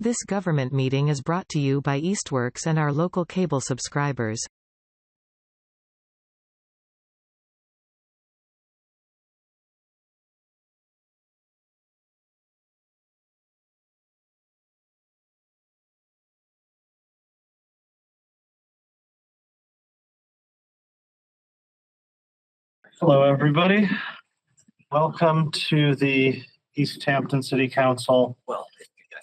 This government meeting is brought to you by Eastworks and our local cable subscribers. Hello, everybody. Welcome to the Easthampton City Council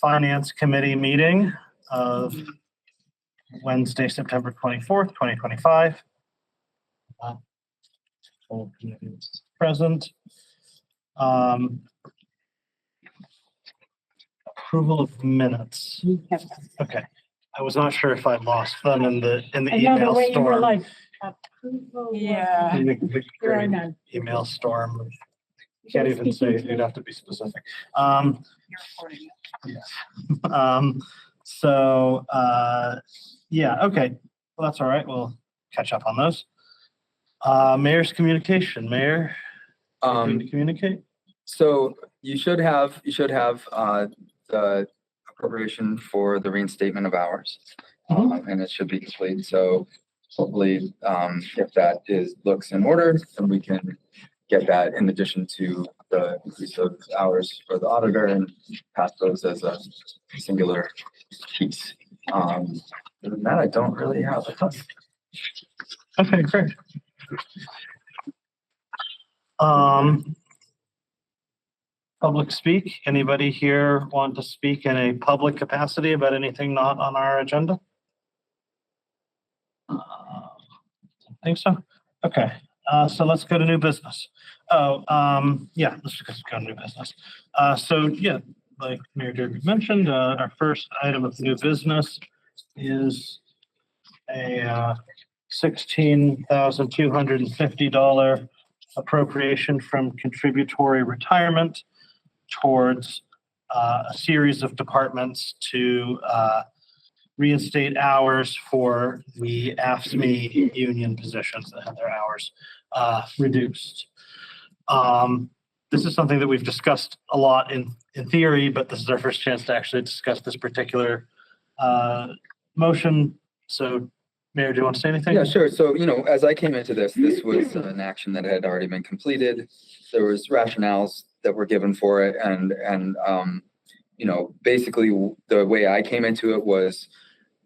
Finance Committee meeting of Wednesday, September 24th, 2025. Full committee is present. Approval of minutes. Okay. I was not sure if I lost them in the email storm. Like, approval. Yeah. In the great email storm. You can't even say it. You'd have to be specific. Yeah. Okay. Well, that's all right. We'll catch up on those. Mayor's communication. Mayor, anything to communicate? So you should have the appropriation for the reinstatement of hours, and it should be complete. So hopefully, if that looks in order, then we can get that in addition to the increase of hours for the auditor and pass those as a singular piece. Other than that, I don't really have a ton. Okay, great. Public speak. Anybody here want to speak in a public capacity about anything not on our agenda? I think so. Okay. So let's go to new business. Yeah, let's go to new business. Like Mayor Derby mentioned, our first item of new business is a $16,250 appropriation from contributory retirement towards a series of departments to reinstate hours for the AFSCME union positions that have their hours reduced. This is something that we've discussed a lot in theory, but this is our first chance to actually discuss this particular motion. So, Mayor, do you want to say anything? Yeah, sure. So, as I came into this was an action that had already been completed. There was rationales that were given for it. And basically the way I came into it was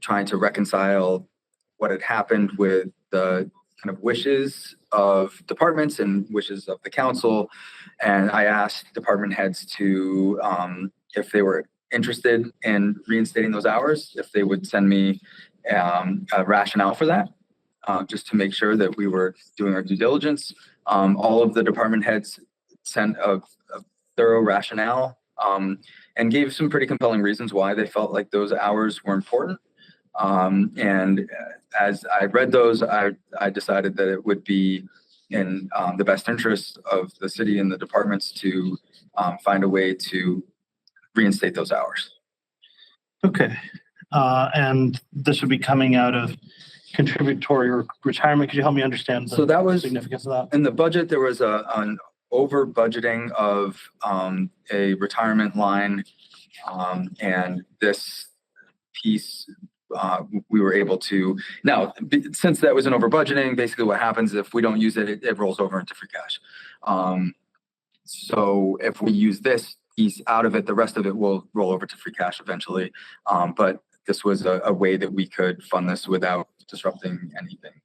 trying to reconcile what had happened with the kind of wishes of departments and wishes of the council. And I asked department heads to, if they were interested in reinstating those hours, if they would send me a rationale for that, just to make sure that we were doing our due diligence. All of the department heads sent a thorough rationale and gave some pretty compelling reasons why they felt like those hours were important. And as I read those, I decided that it would be in the best interest of the city and the departments to find a way to reinstate those hours. Okay. And this would be coming out of contributory retirement. Could you help me understand the significance of that? In the budget, there was an over budgeting of a retirement line, and this piece we were able to. Now, since that was an over budgeting, basically what happens if we don't use it, it rolls over into free cash. So if we use this piece out of it, the rest of it will roll over to free cash eventually. But this was a way that we could fund this without disrupting anything.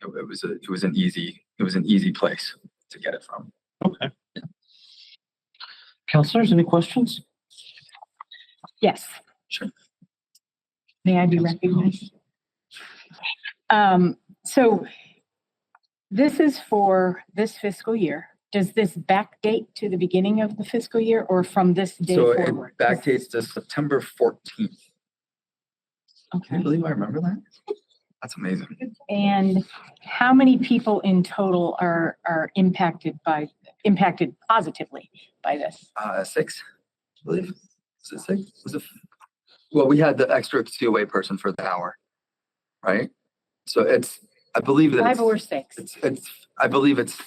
It was an easy place to get it from. Okay. Yeah. Councilors, any questions? Yes. Sure. May I be recognized? So this is for this fiscal year. Does this backdate to the beginning of the fiscal year or from this day forward? It backdates to September 14th. Okay. Can you believe I remember that? That's amazing. And how many people in total are impacted positively by this? 6, I believe. Was it 6? Well, we had the extra COA person for the hour, right? So I believe that 5 or 6. I believe it's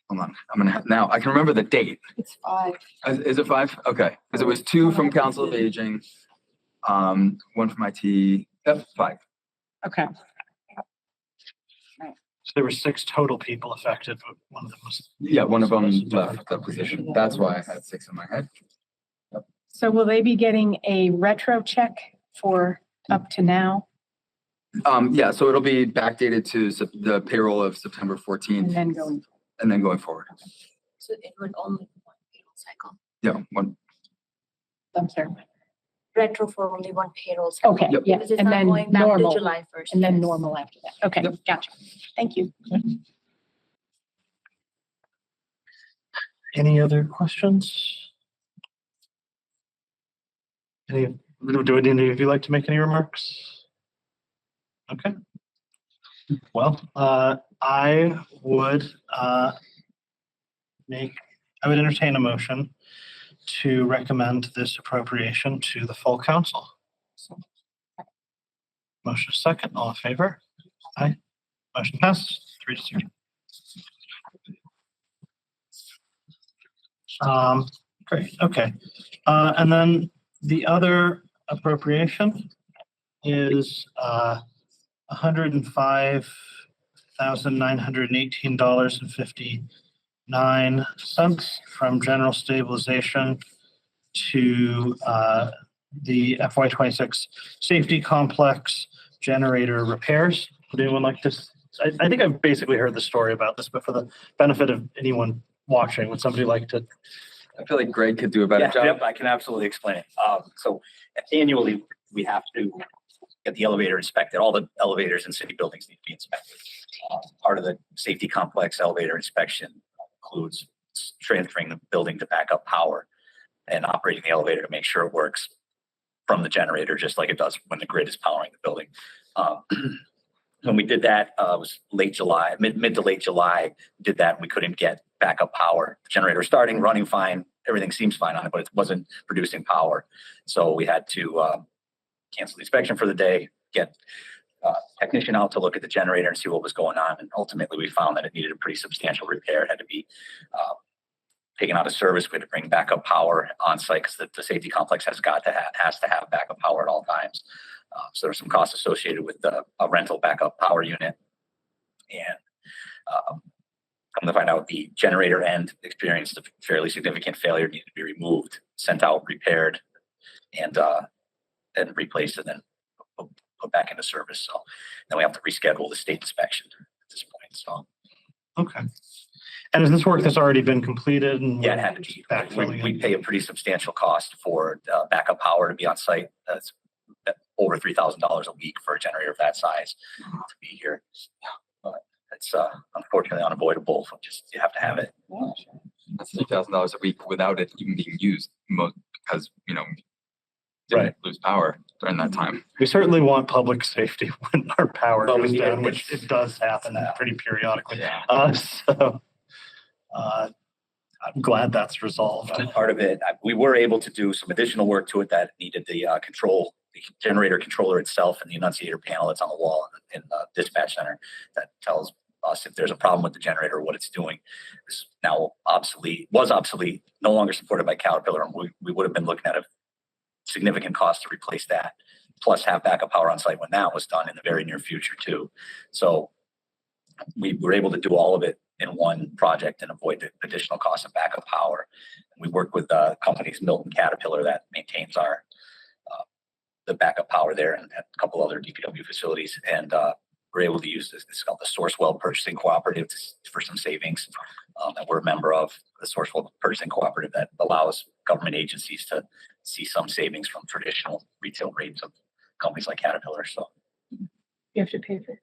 hold on, I'm gonna have, now I can remember the date. It's 5. Is it 5? Okay, because it was 2 from Council of Aging, 1 from IT, yep, 5. Okay. So there were 6 total people affected, but one of them was. Yeah, one of them left the position. That's why I had 6 in my head. So will they be getting a retro check for up to now Yeah, so it'll be backdated to the payroll of September 14th and then going? forward. So it would only be one payroll cycle. Yeah, one. I'm sorry. Retro for only one payroll cycle. Okay, Yep. yeah, Because it's and not then going back to normal, July 1st. and then yes. normal after that. Okay, Yep. gotcha. Thank you. Any other questions? Do any of you like to make any remarks? Okay. Well, I would entertain a motion to recommend this appropriation to the full council. Motion is second, all in favor? Aye. Motion passes 3-0. Great, okay. And then the other appropriation is $105,918.59 from general stabilization to the FY26 safety complex generator repairs. Would anyone like to? I think I've basically heard the story about this, but for the benefit of anyone watching, would somebody like to? I feel like Greg could do a better Yeah, job. yep, I can absolutely explain it. So annually, we have to get the elevator inspected. All the elevators in city buildings need to be inspected. Part of the safety complex elevator inspection includes transferring the building to backup power and operating the elevator to make sure it works from the generator, just like it does when the grid is powering the building. When we did that, it was late July, mid to late July, did that. We couldn't get backup power. The generator was starting, running fine. Everything seems fine on it, but it wasn't producing power. So we had to cancel the inspection for the day, get a technician out to look at the generator and see what was going on. And ultimately, we found that it needed a pretty substantial repair. It had to be taken out of service. We had to bring backup power on site because the safety complex has to have backup power at all times. So there's some costs associated with a rental backup power unit. And come to find out, the generator end experienced a fairly significant failure, needed to be removed, sent out, repaired, and replaced, and then put back into service. So then we have to reschedule the state inspection at this point. So Okay. And is this work that's already been completed? And yeah, it had to be. backfilling We pay a pretty substantial cost for backup power to be on site. That's over $3,000 a week for a generator of that size to be here. But it's unfortunately unavoidable. You have to have it. That's $3,000 a week without it even being used, because didn't Right. lose power during that time. We certainly want public safety when our power Well, goes we- down, which it does happen pretty periodically. Yeah. I'm glad that's resolved. Part of it, we were able to do some additional work to it that needed the the generator controller itself and the annunciator panel that's on the wall in the dispatch center that tells us if there's a problem with the generator or what it's doing. It's now was obsolete, no longer supported by Caterpillar, and we would have been looking at a significant cost to replace that, plus have backup power on site when that was done in the very near future too. So we were able to do all of it in one project and avoid the additional cost of backup power. We work with companies, Milton Caterpillar, that maintains our the backup power there, and a couple other DPW facilities. And we're able to use this. It's called the Sourcewell Purchasing Cooperative for some savings that we're a member of. The Sourcewell Purchasing Cooperative that allows government agencies to see some savings from traditional retail rates of companies like Caterpillar. So You have to pay for it.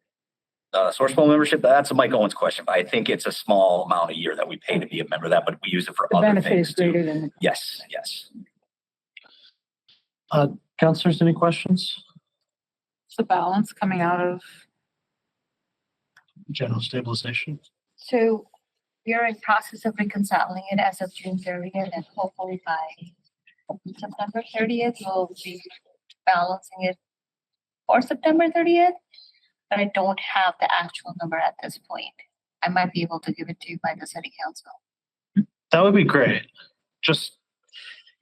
Sourcewell membership, that's a Mike Owens question, but I think it's a small amount a year that we pay to be a member of that, but we use it for The other benefit things is too. greater than the. Yes. Councilors, any questions? The balance coming out of, General stabilization. So we are in process of reconciling it as of June 30th, and hopefully by September 30th, we'll be balancing it for September 30th. But I don't have the actual number at this point. I might be able to give it to you by the city council. That would be great. Just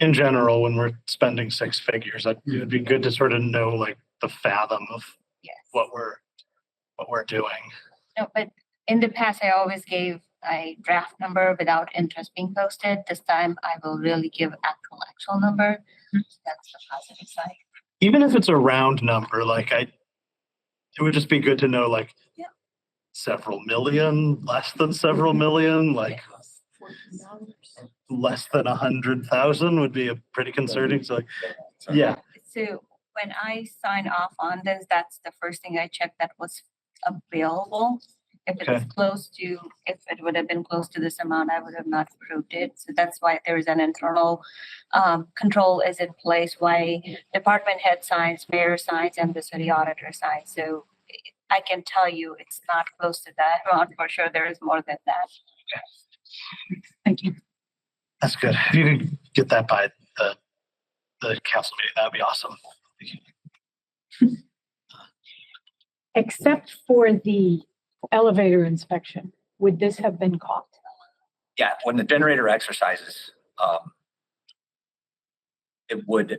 in general, when we're spending six figures, it would be good to sort of know like the fathom of Yes. what we're doing. No, but in the past, I always gave a draft number without interest being posted. This time I will really give actual number. That's the positive side. Even if it's a round number, it would just be good to know like Yeah. several million, less than several million, like less than 100,000 would be a pretty concerning. So yeah, So when I sign off on this, that's the first thing I check that was available. If Okay. it's close to, if it would have been close to this amount, I would have not approved it. So that's why there is an internal control is in place, why department head signs, mayor signs, and the city auditor signs. So I can tell you it's not close to that amount for sure. There is more than that. Thank you. that's good. If you could get that by the council meeting, that would be awesome. Except for the elevator inspection, would this have been caught? Yeah, when the generator exercises, it would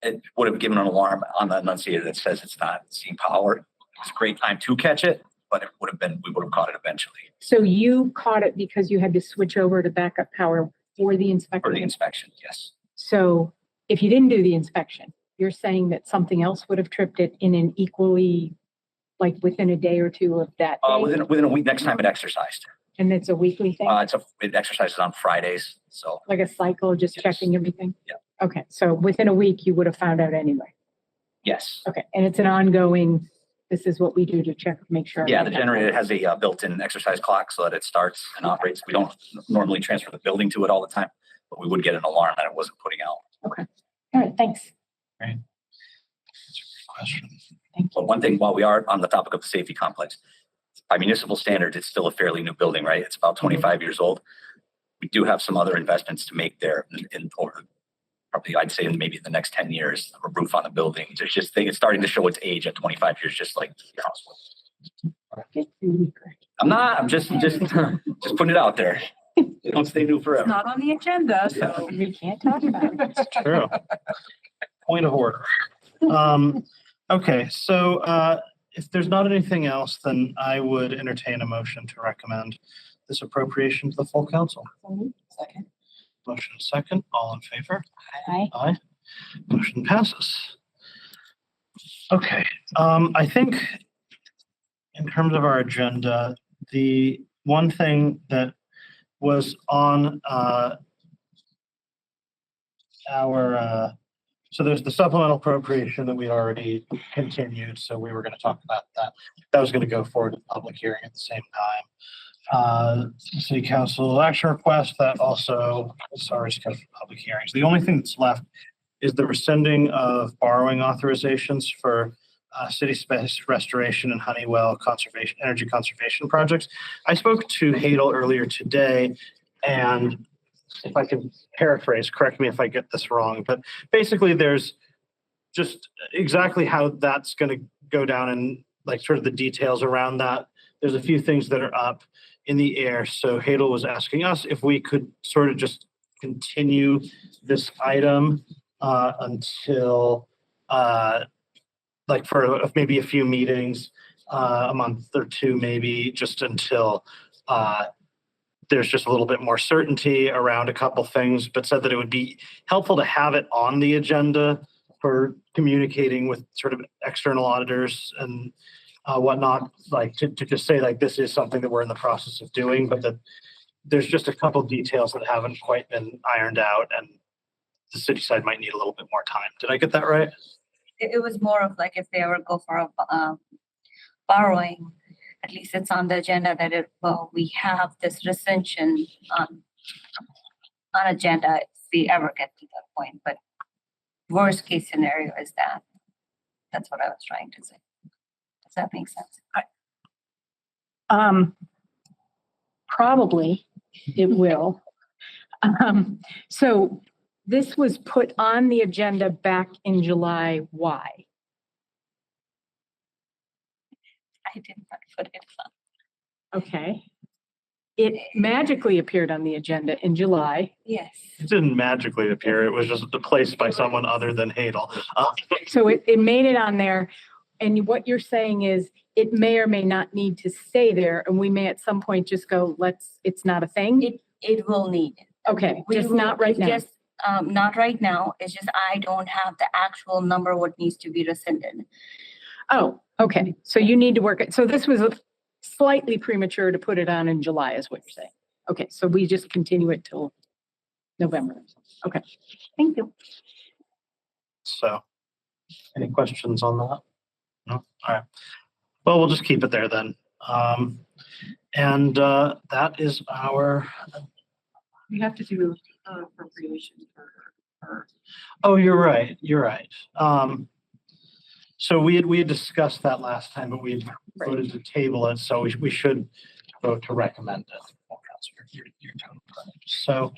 have given an alarm on the annunciator that says it's not seeing power. It's a great time to catch it, but we would have caught it eventually So you caught it because you had to switch over to backup power for the inspection? for the inspection, yes. So if you didn't do the inspection, you're saying that something else would have tripped it in an equally, like within a day or two of that day? Within a week, next time it exercised. And it's a weekly thing? It exercises on Fridays, so. Like a cycle, just Yes. checking everything? Yeah. Okay, so within a week, you would have found out anyway? Yes. Okay, and it's an ongoing, this is what we do to check, make sure. Yeah, the generator has a built-in exercise clock so that it starts and operates. We don't normally transfer the building to it all the time, but we would get an alarm that it wasn't putting out. All right, thanks. That's a great question. But one thing, while we are on the topic of the safety complex, by municipal standards, it's still a fairly new building, right? It's about 25 years old. We do have some other investments to make there over probably, I'd say maybe in the next 10 years, a roof on the building. It's starting to show its age at 25 years, just like your house was. I'm just putting it out there. They don't stay new It's forever. not on the agenda, so. We can't talk about it. True. Point of order. Okay, so if there's not anything else, then I would entertain a motion to recommend this appropriation to the full council. Second. Motion second, all in favor? Aye. Aye. Motion passes. Okay, I think in terms of our agenda, the one thing that was on so there's the supplemental appropriation that we already continued, so we were going to talk about that. That was going to go forward to public hearing at the same time. City council action request that also is already scheduled for public hearings. The only thing that's left is the rescinding of borrowing authorizations for city space restoration and Honeywell energy conservation projects. I spoke to Hadel earlier today, and if I can paraphrase, correct me if I get this wrong, but basically there's just exactly how that's going to go down and like sort of the details around that. There's a few things that are up in the air. So Hadel was asking us if we could sort of just continue this item until like for maybe a few meetings, a month or two, maybe just until there's just a little bit more certainty around a couple things, but said that it would be helpful to have it on the agenda for communicating with sort of external auditors and whatnot, like to just say like this is something that we're in the process of doing, but that there's just a couple details that haven't quite been ironed out and the city side might need a little bit more time. Did I get that right? It was more of like if they ever go for a borrowing, at least it's on the agenda that we have this rescission on agenda if we ever get to that point. But worst case scenario is that. That's what I was trying to say. Does that make sense? Probably it will. So this was put on the agenda back in July. Why? I did not put it Okay. It magically appeared on the agenda in July. Yes. It didn't magically appear. It was just placed by someone other than Hadel. So it made it on there. And what you're saying is it may or may not need to stay there. And we may at some point just go, it's not a thing. It will need. Okay, We just will- not right it's now. Just, not right now. It's just I don't have the actual number what needs to be rescinded. Oh, okay. So you need to work it. So this was slightly premature to put it on in July is what you're saying. Okay, so we just continue it till November. Okay, thank you. So, any questions on that? No? All right. Well, we'll just keep it there then. That is our, We have to do appropriation for. oh, you're right. You're right. So we had discussed that last time, but we had voted to table it, so we should vote to recommend it. Oh, Counselor, you're totally correct. So,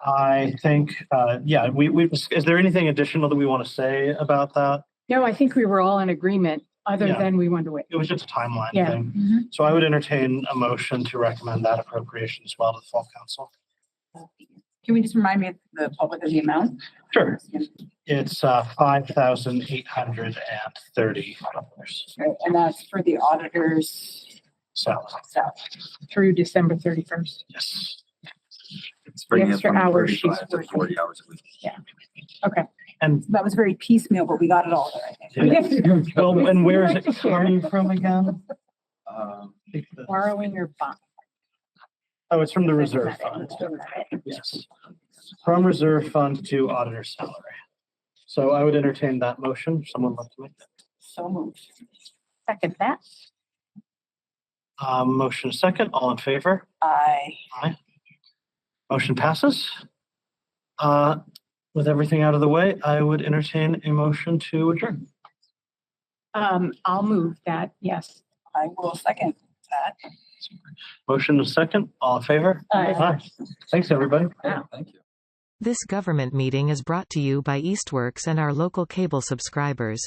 I think, yeah, is there anything additional that we want to say about that? No, I think we were all in agreement, other Yeah. than we wanted to wait. It was just a timeline Yeah. thing. Mhm. So I would entertain a motion to recommend that appropriation as well to the full council. Can we just remind me of the public of the amount? Sure. It's $5,830. Right, and that's for the auditors. So, Through December 31st. yes. It's bringing it extra from hours she's 35 to working. 40 hours a week. Okay. And, That was very piecemeal, but we got it all there, I think. well, and where is it coming from again? Borrowing or bond? Oh, it's from the reserve fund. Yes. From reserve fund to auditor salary. So I would entertain that motion. Someone like to make that? So moved. Second that. Motion second, all in favor? Aye. Motion passes. With everything out of the way, I would entertain a motion to adjourn. I'll move that, yes. I will second that. Motion is second, all in favor? Aye. Thanks, everybody. Thank you. This government meeting is brought to you by Eastworks and our local cable subscribers.